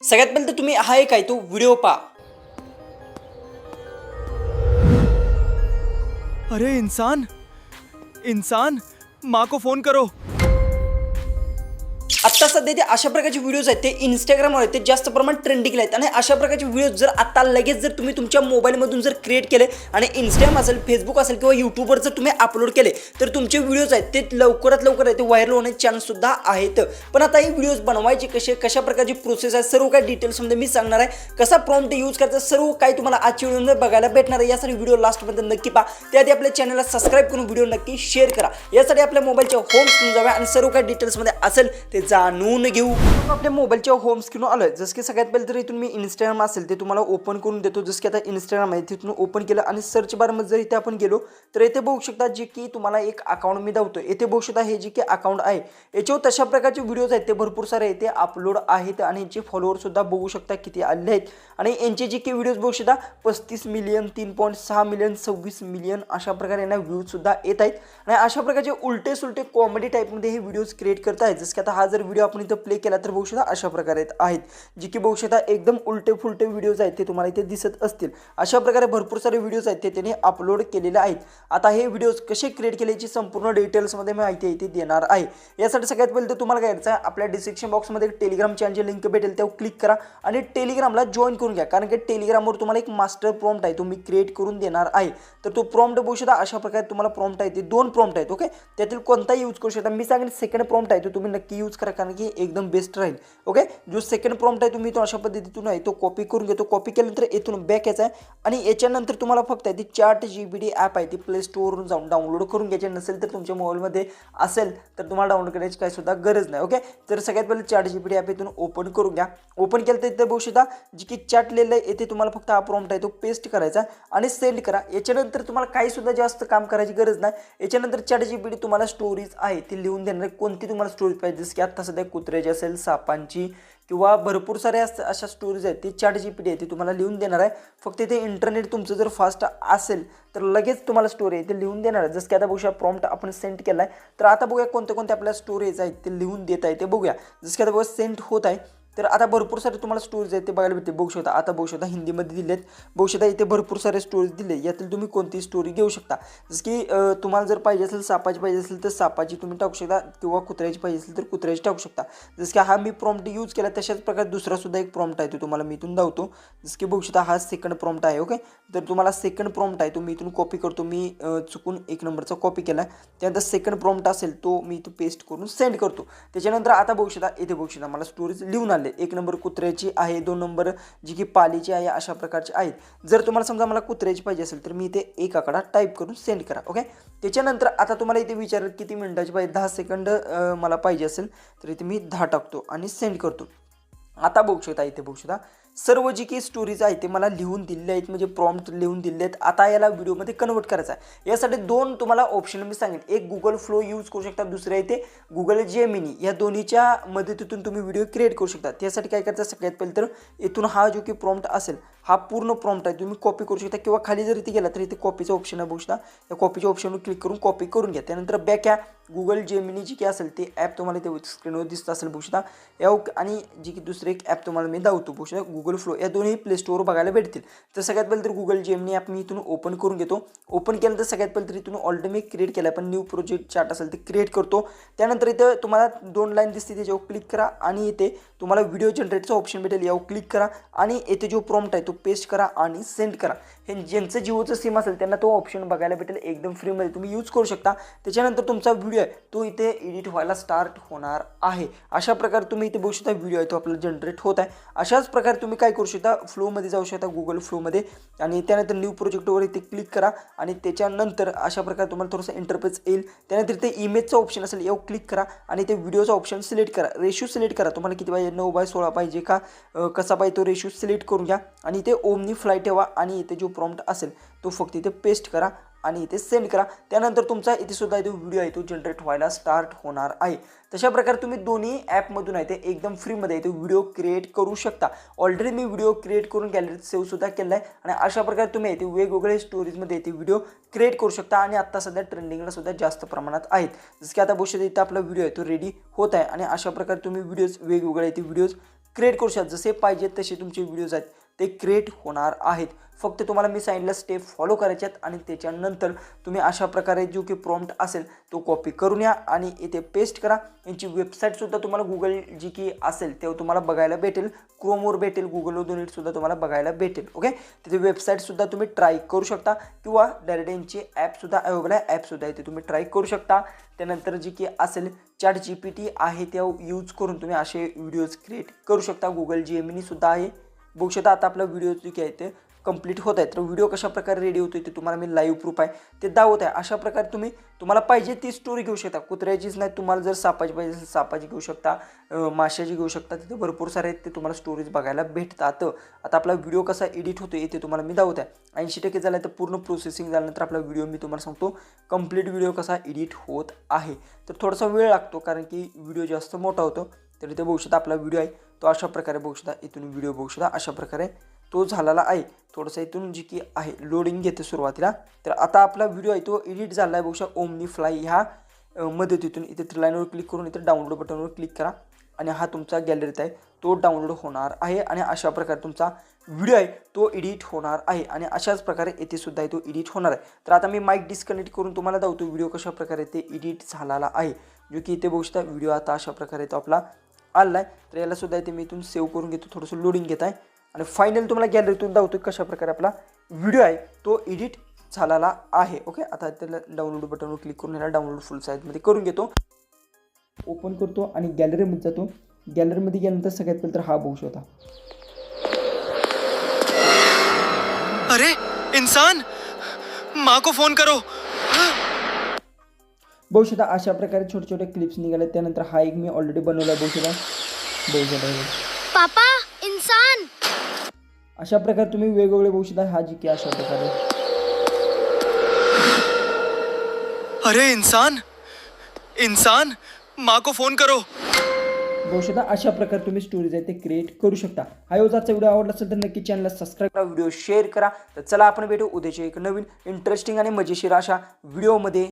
सगळ्यात पहिले तर तुम्ही हा एक आहे तो व्हिडिओ पहा. अरे इंसान इंसान माँ को फोन करो. आत्ता सध्या ते अशा प्रकारचे व्हिडिओज आहेत ते इंस्टाग्रामवर आहेत ते जास्त प्रमाणात ट्रेंडिंगला आहेत. आणि अशा प्रकारचे व्हिडिओज जर आता लगेच जर तुम्ही तुमच्या मोबाईलमधून जर क्रिएट केले आणि इंस्टाग्राम असेल, फेसबुक असेल किंवा यूट्यूबवर जर तुम्ही अपलोड केले तर तुमचे व्हिडिओज आहेत ते लवकरात लवकर आहे ते व्हायरल होण्याचे चान्स सुद्धा आहेत. पण आता ही व्हिडिओज बनवायचे कसे, कशा प्रकारची प्रोसेस आहे, सर्व काही डिटेल्समध्ये मी सांगणार आहे. कसा प्रॉम्प्ट यूज करायचा सर्व काही तुम्हाला आजच्या व्हिडिओमध्ये बघायला भेटणार आहे. यासाठी व्हिडिओ लास्टपर्यंत नक्की पहा. त्याआधी आपल्या चॅनलला सबस्क्राईब करून व्हिडिओ नक्की शेअर करा. यासाठी आपल्या मोबाईलच्या होम स्क्रीन जाऊया आणि सर्व काही डिटेल्समध्ये असेल ते जाणून घेऊ. आपल्या मोबाईलच्या होम स्क्रीनवर आलोय. जसं की सगळ्यात पहिले तर इथून मी इंस्टाग्राम असेल ते तुम्हाला ओपन करून देतो. जसं की आता इंस्टाग्राम आहे तिथून ओपन केलं आणि सर्च बारमध्ये जर इथे आपण गेलो तर इथे बघू शकता जे की तुम्हाला एक अकाउंट मी दावतो. इथे बघू शकता हे जे की अकाउंट आहे याच्यावर तशा प्रकारचे व्हिडिओज आहेत ते भरपूर सारे इथे अपलोड आहेत आणि यांचे फॉलोअर सुद्धा बघू शकता किती आले आहेत. आणि यांचे जे की व्हिडिओज बघू शकता 35 मिलियन, 3.6 मिलियन, 26 मिलियन अशा प्रकारे यांना व्ह्यूज सुद्धा येत आहेत. आणि अशा प्रकारचे उलटे सुलटे कॉमेडी टाईपमध्ये हे व्हिडिओज क्रिएट करत आहेत. जसं की आता हा जर व्हिडिओ आपण इथं प्ले केला तर बघू शकता अशा प्रकारे आहेत जे की बघू शकता एकदम उलटे फुलटे व्हिडिओज आहेत ते तुम्हाला इथे दिसत असतील. अशा प्रकारे भरपूर सारे व्हिडिओज आहेत ते त्यांनी अपलोड केलेले आहेत. आता हे व्हिडिओज कसे क्रिएट केले याची संपूर्ण डिटेल्समध्ये माहिती इथे देणार आहे. यासाठी सगळ्यात पहिले तर तुम्हाला काय करायचं आहे, आपल्या डिस्क्रिप्शन बॉक्समध्ये टेलिग्राम चॅनलची लिंक भेटेल त्यावर क्लिक करा आणि टेलिग्रामला जॉईन करून घ्या. कारण की टेलिग्रामवर तुम्हाला एक मास्टर प्रॉम्प्ट आहे तो मी क्रिएट करून देणार आहे. तर तो प्रॉम्प्ट बघू शकता अशा प्रकारे तुम्हाला प्रॉम्प्ट आहे ते 2 प्रॉम्प्ट आहेत. ओके, त्यातील कोणताही यूज करू शकता. मी सांगेन सेकंड प्रॉम्प्ट आहे तो तुम्ही नक्की यूज करा कारण की एकदम बेस्ट राहील. ओके, जो सेकंड प्रॉम्प्ट आहे तुम्ही तो अशा पद्धतीतून आहे तो कॉपी करून घेतो. कॉपी केल्यानंतर इथून बॅक यायचा आहे आणि याच्यानंतर तुम्हाला फक्त आहे ती ChatGPT ॲप आहे ती प्ले स्टोअरवरून जाऊन डाउनलोड करून घ्यायची. नसेल तर तुमच्या मोबाईलमध्ये असेल तर तुम्हाला डाउनलोड करायची काही सुद्धा गरज नाही. ओके, तर सगळ्यात पहिले ChatGPT ॲप इथून ओपन करून घ्या. ओपन केलं तर इथे बघू शकता जी की चॅट लिहिलं आहे येथे तुम्हाला फक्त हा प्रॉम्प्ट आहे तो पेस्ट करायचा आणि सेंड करा. याच्यानंतर तुम्हाला काही सुद्धा जास्त काम करायची गरज नाही. याच्यानंतर ChatGPT तुम्हाला स्टोरीज आहे ती लिहून देणार. कोणती तुम्हाला स्टोरीज पाहिजे, जसं की आता सध्या कुत्र्याची असेल, सापांची किंवा भरपूर साऱ्या अशा स्टोरीज आहेत ती ChatGPT आहे ती तुम्हाला लिहून देणार आहे. फक्त इथे इंटरनेट तुमचं जर फास्ट असेल तर लगेच तुम्हाला स्टोरी आहे ते लिहून देणार आहे. जसं की आता बघूया प्रॉम्प्ट आपण सेंड केला आहे तर आता बघूया कोणते कोणते आपल्या स्टोरीज आहेत ते लिहून देत आहे ते बघूया. जसं की आता बघा सेंड होत आहे तर आता भरपूर सारे तुम्हाला स्टोरीज आहेत ते बघायला भेटते. बघू शकता आता बघू शकता हिंदीमध्ये दिलेत. बघू शकता इथे भरपूर सारे स्टोरीज दिले. यातील तुम्ही कोणती स्टोरी घेऊ शकता. जसं की तुम्हाला जर पाहिजे असेल सापाची पाहिजे असेल तर सापाची तुम्ही टाकू शकता किंवा कुत्र्याची पाहिजे असेल तर कुत्र्याची टाकू शकता. जसं की हा मी प्रॉम्प्ट यूज केला तशाच प्रकारे दुसरा सुद्धा एक प्रॉम्प्ट आहे तो तुम्हाला मी इथून दावतो. जसं की बघू शकता हा सेकंड प्रॉम्प्ट आहे. ओके, तर तुम्हाला सेकंड प्रॉम्प्ट आहे तो मी इथून कॉपी करतो. मी चुकून 1 नंबरचा कॉपी केला आहे. त्यानंतर सेकंड प्रॉम्प्ट असेल तो मी इथं पेस्ट करून सेंड करतो. त्याच्यानंतर आता बघू शकता इथे बघू शकता मला स्टोरीज लिहून आले. 1 नंबर कुत्र्याची आहे, 2 नंबर जी की पालीची आहे अशा प्रकारचे आहेत. जर तुम्हाला समजा मला कुत्र्याची पाहिजे असेल तर मी इथे एक आकडा टाईप करून सेंड करा. ओके, त्याच्यानंतर आता तुम्हाला इथे विचारेल किती मिनिटाची पाहिजे, 10 सेकंड मला पाहिजे असेल तर इथे मी 10 टाकतो आणि सेंड करतो. आता बघू शकता इथे बघू शकता सर्व जी काही स्टोरीज आहेत ते मला लिहून दिलेले आहेत, म्हणजे प्रॉम्प्ट लिहून दिले आहेत. आता याला व्हिडिओमध्ये कन्वर्ट करायचं आहे. यासाठी 2 तुम्हाला ऑप्शन मी सांगेन. एक गुगल फ्लो यूज करू शकता, दुसऱ्या इथे गुगल जेमिनी. या दोन्हीच्या मदतीतून तुम्ही व्हिडिओ क्रिएट करू शकता. त्यासाठी काय करायचं सगळ्यात पहिले तर इथून हा जो की प्रॉम्प्ट असेल हा पूर्ण प्रॉम्प्ट आहे तुम्ही कॉपी करू शकता किंवा खाली जर इथे गेला तर इथे कॉपीचा ऑप्शन आहे बघू शकता. या कॉपीच्या ऑप्शनवर क्लिक करून कॉपी करून घ्या. त्यानंतर बॅक या गुगल जेमिनी जी की असेल ते ॲप तुम्हाला इथे स्क्रीनवर दिसत असेल बघू शकता. या आणि जी की दुसरे एक ॲप तुम्हाला मी दावतो बघू शकता गुगल फ्लो. या दोन्ही प्ले स्टोअर बघायला भेटतील. तर सगळ्यात पहिले तर गुगल जेमिनी ॲप मी इथून ओपन करून घेतो. ओपन केलं तर सगळ्यात पहिले तर इथून ऑलरेडी मी क्रिएट केला आहे पण न्यू प्रोजेक्ट चार्ट असेल ते क्रिएट करतो. त्यानंतर इथं तुम्हाला 2 लाईन दिसते त्याच्यावर क्लिक करा आणि इथे तुम्हाला व्हिडिओ जनरेटचा ऑप्शन भेटेल यावर क्लिक करा आणि इथे जो प्रॉम्प्ट आहे तो पेस्ट करा आणि सेंड करा. हे ज्यांचं जिओचं सिम असेल त्यांना तो ऑप्शन बघायला भेटेल एकदम फ्रीमध्ये तुम्ही यूज करू शकता. त्याच्यानंतर तुमचा व्हिडिओ आहे तो इथे एडिट व्हायला स्टार्ट होणार आहे. अशा प्रकारे तुम्ही इथे बघू शकता व्हिडिओ आहे तो आपल्याला जनरेट होत आहे. अशाच प्रकारे तुम्ही काय करू शकता फ्लोमध्ये जाऊ शकता गुगल फ्लोमध्ये आणि त्यानंतर न्यू प्रोजेक्टवर इथे क्लिक करा आणि त्याच्यानंतर अशा प्रकारे तुम्हाला थोडंसं इंटरफेस येईल. त्यानंतर इथे इमेजचा ऑप्शन असेल यावर क्लिक करा आणि ते व्हिडिओचा ऑप्शन सिलेक्ट करा. रेशो सिलेक्ट करा तुम्हाला किती पाहिजे 9:16 पाहिजे का कसा पाहिजे तो रेशो सिलेक्ट करून घ्या आणि इथे ओमनी फ्लाय ठेवा आणि इथे जो प्रॉम्प्ट असेल तो फक्त इथे पेस्ट करा आणि इथे सेंड करा. त्यानंतर तुमचा इथे सुद्धा इथे व्हिडिओ आहे तो जनरेट व्हायला स्टार्ट होणार आहे. तशा प्रकारे तुम्ही दोन्ही ॲपमधून आहे ते एकदम फ्रीमध्ये आहे ते व्हिडिओ क्रिएट करू शकता. ऑलरेडी मी व्हिडिओ क्रिएट करून गॅलरीत सेव्ह सुद्धा केला आहे आणि अशा प्रकारे तुम्ही आहे ते वेगवेगळे स्टोरीजमध्ये ते व्हिडिओ क्रिएट करू शकता आणि आत्ता सध्या ट्रेंडिंगला सुद्धा जास्त प्रमाणात आहेत. जसं की आता बघू शकता इथं आपला व्हिडिओ आहे तो रेडी होत आहे आणि अशा प्रकारे तुम्ही व्हिडिओज वेगवेगळे ते व्हिडिओज क्रिएट करू शकता. जसे पाहिजे तसे तुमचे व्हिडिओज आहेत ते क्रिएट होणार आहेत. फक्त तुम्हाला मी सांगितलं स्टेप फॉलो करायचे आहेत आणि त्याच्यानंतर तुम्ही अशा प्रकारे जो की प्रॉम्प्ट असेल तो कॉपी करून या आणि इथे पेस्ट करा. यांची वेबसाईटसुद्धा तुम्हाला गुगल जी की असेल तेव्हा तुम्हाला बघायला भेटेल, क्रोमवर भेटेल, गुगलवर दोन्हीसुद्धा तुम्हाला बघायला भेटेल. ओके, तिथे वेबसाईटसुद्धा तुम्ही ट्राय करू शकता किंवा डायरेक्ट यांची ॲपसुद्धा अवेलेबल आहे, ॲपसुद्धा इथे तुम्ही ट्राय करू शकता. त्यानंतर जी की असेल ChatGPT आहे त्या यूज करून तुम्ही असे व्हिडिओज क्रिएट करू शकता. गुगल जेमिनीसुद्धा आहे. बघू शकता आता आपला व्हिडिओ जे की आहे ते कंप्लीट होत आहे. तर व्हिडिओ कशा प्रकारे रेडी होतो ते तुम्हाला मी लाईव्ह प्रूफ आहे ते दाखवत आहे. अशा प्रकारे तुम्हाला पाहिजे ती स्टोरी घेऊ शकता. कुत्र्याचीच नाही, तुम्हाला जर सापाची पाहिजे असेल सापाची घेऊ शकता, माशाची घेऊ शकता. तिथे भरपूर सारे आहेत ते तुम्हाला स्टोरीज बघायला भेटतात. आता आपला व्हिडिओ कसा एडिट होतो ते तुम्हाला मी दाखवत आहे. 80% झाला तर पूर्ण प्रोसेसिंग झाल्यानंतर आपला व्हिडिओ मी तुम्हाला सांगतो कंप्लीट व्हिडिओ कसा एडिट होत आहे. तर थोडासा वेळ लागतो कारण की व्हिडिओ जास्त मोठा होतो. तर इथे बघू शकता आपला व्हिडिओ आहे तो अशा प्रकारे बघू शकता. इथून व्हिडिओ बघू शकता अशा प्रकारे तो झालेला आहे. थोडंसं इथून जी की आहे लोडिंग घेते सुरुवातीला. तर आता आपला व्हिडिओ आहे तो एडिट झाला आहे. बघू शकता ओमनी फ्लाय ह्या मदतीतून इथे 3 लाईनवर क्लिक करून इथे डाउनलोड बटनवर क्लिक करा आणि हा तुमचा गॅलरीत आहे तो डाउनलोड होणार आहे आणि अशा प्रकारे तुमचा व्हिडिओ आहे तो एडिट होणार आहे आणि अशाच प्रकारे येथे सुद्धा तो एडिट होणार आहे. तर आता मी माईक डिस्कनेक्ट करून तुम्हाला दाखवतो व्हिडिओ कशा प्रकारे ते एडिट झालेला आहे. जो की इथे बघू शकता व्हिडिओ आता अशा प्रकारे तो आपला आला आहे. तर याला सुद्धा इथे मी इथून सेव्ह करून घेतो, थोडंसं लोडिंग घेत आहे आणि फायनल तुम्हाला गॅलरीतून दाखवतो कशा प्रकारे आपला व्हिडिओ आहे तो एडिट झालेला आहे. ओके, आता त्याला डाउनलोड बटनवर क्लिक करून याला डाउनलोड फुल साईजमध्ये करून घेतो. ओपन करतो आणि गॅलरीमध्ये जातो. गॅलरीमध्ये गेल्यानंतर सगळ्यात पहिलं तर हा बघू शकता. अरे इंसान, माँ को फोन करो. बघू शकता अशा प्रकारे छोटे छोटे क्लिप्स निघाले. त्यानंतर हा एक मी ऑलरेडी बनवला बघू शकता. पापा इंसान. अशा प्रकारे तुम्ही वेगवेगळे बघू शकता. हा जी की अशा प्रकारे. अरे इंसान, इंसान, माँ को फोन करो. बघू शकता अशा प्रकारे तुम्ही स्टोरीज आहे ते क्रिएट करू शकता. हा आजचा व्हिडिओ आवडला असेल तर नक्की चॅनलला सबस्क्राईब करा, व्हिडिओ शेअर करा. तर चला आपण भेटू उद्याच्या एक नवीन इंटरेस्टिंग आणि मजेशीर अशा व्हिडिओमध्ये.